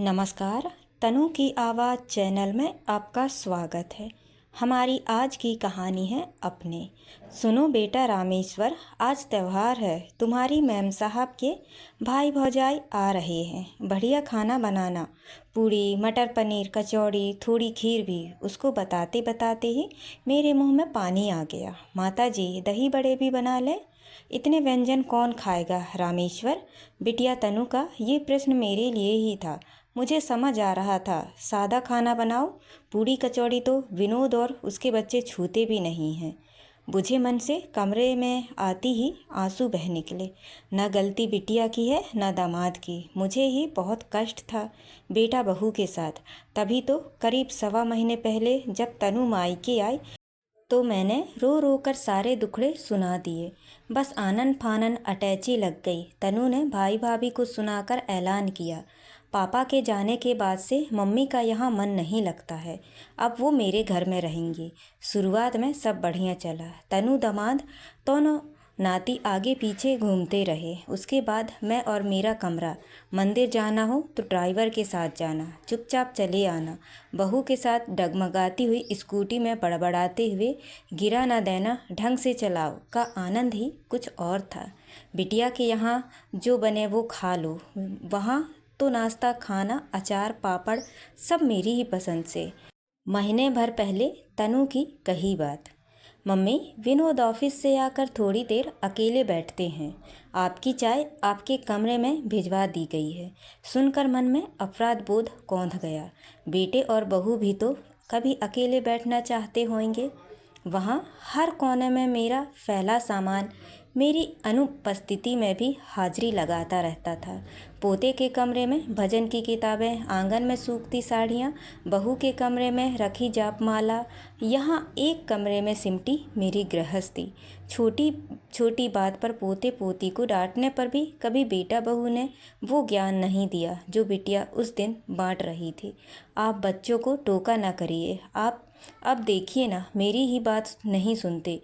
नमस्कार। तनु की आवाज़ चैनल में आपका स्वागत है। हमारी आज की कहानी है अपने। सुनो बेटा रामेश्वर, आज त्यौहार है। तुम्हारी मैम साहब के भाई भौजाई आ रहे हैं। बढ़िया खाना बनाना, पूड़ी मटर पनीर कचौड़ी थोड़ी खीर भी। उसको बताते बताते ही मेरे मुंह में पानी आ गया। माता जी दही बड़े भी बना लें। इतने व्यंजन कौन खाएगा रामेश्वर? बिटिया तनु का ये प्रश्न मेरे लिए ही था। मुझे समझ आ रहा था, सादा खाना बनाओ। पूड़ी कचौड़ी तो विनोद और उसके बच्चे छूते भी नहीं हैं। बुझे मन से कमरे में आती ही आंसू बह निकले। न गलती बिटिया की है न दामाद की। मुझे ही बहुत कष्ट था बेटा बहू के साथ। तभी तो करीब 1.25 महीने पहले जब तनु मायके आई तो मैंने रो रो कर सारे दुखड़े सुना दिए। बस आनन फानन अटैची लग गई। तनु ने भाई भाभी को सुनाकर ऐलान किया, पापा के जाने के बाद से मम्मी का यहाँ मन नहीं लगता है। अब वो मेरे घर में रहेंगी। शुरुआत में सब बढ़िया चला। तनु दामाद दोनों नाती आगे पीछे घूमते रहे। उसके बाद मैं और मेरा कमरा। मंदिर जाना हो तो ड्राइवर के साथ जाना, चुपचाप चले आना। बहू के साथ डगमगाती हुई स्कूटी में बड़बड़ाते हुए गिरा न देना, ढंग से चलाओ का आनंद ही कुछ और था। बिटिया के यहाँ जो बने वो खा लो। वहाँ तो नाश्ता खाना अचार पापड़ सब मेरी ही पसंद से। महीने भर पहले तनु की कही बात, मम्मी विनोद ऑफिस से आकर थोड़ी देर अकेले बैठते हैं, आपकी चाय आपके कमरे में भिजवा दी गई है। सुनकर मन में अपराध बोध कौंध गया। बेटे और बहू भी तो कभी अकेले बैठना चाहते होंगे। वहाँ हर कोने में मेरा फैला सामान मेरी अनुपस्थिति में भी हाजिरी लगाता रहता था। पोते के कमरे में भजन की किताबें, आंगन में सूखती साड़ियाँ, बहू के कमरे में रखी जापमाला, यहाँ एक कमरे में सिमटी मेरी गृहस्थी। छोटी छोटी बात पर पोते पोती को डांटने पर भी कभी बेटा बहू ने वो ज्ञान नहीं दिया जो बिटिया उस दिन बांट रही थी। आप बच्चों को टोका ना करिए। आप अब देखिए ना, मेरी ही बात नहीं सुनते।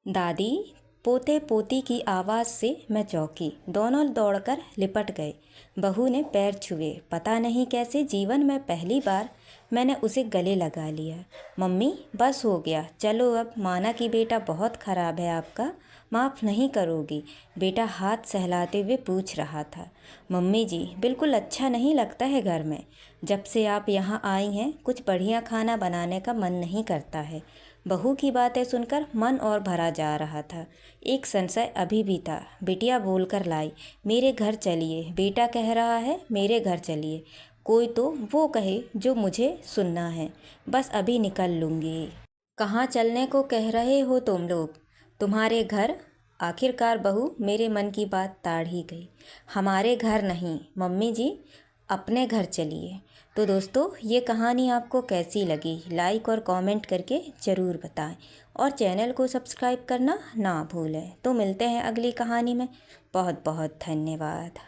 दादी, पोते पोती की आवाज़ से मैं चौंकी। दोनों दौड़कर लिपट गए। बहू ने पैर छुए। पता नहीं कैसे जीवन में पहली बार मैंने उसे गले लगा लिया। मम्मी बस हो गया, चलो अब। माना कि बेटा बहुत ख़राब है आपका, माफ़ नहीं करोगी? बेटा हाथ सहलाते हुए पूछ रहा था। मम्मी जी बिल्कुल अच्छा नहीं लगता है घर में। जब से आप यहाँ आई हैं कुछ बढ़िया खाना बनाने का मन नहीं करता है। बहू की बातें सुनकर मन और भरा जा रहा था। एक संशय अभी भी था। बिटिया बोलकर लाई, मेरे घर चलिए। बेटा कह रहा है मेरे घर चलिए। कोई तो वो कहे जो मुझे सुनना है। बस अभी निकल लूँगी। कहाँ चलने को कह रहे हो तुम लोग? तुम्हारे घर? आखिरकार बहू मेरे मन की बात ताड़ ही गई। हमारे घर नहीं मम्मी जी, अपने घर चलिए। तो दोस्तों, ये कहानी आपको कैसी लगी लाइक और कमेंट करके ज़रूर बताएं और चैनल को सब्सक्राइब करना ना भूलें। तो मिलते हैं अगली कहानी में। बहुत बहुत धन्यवाद।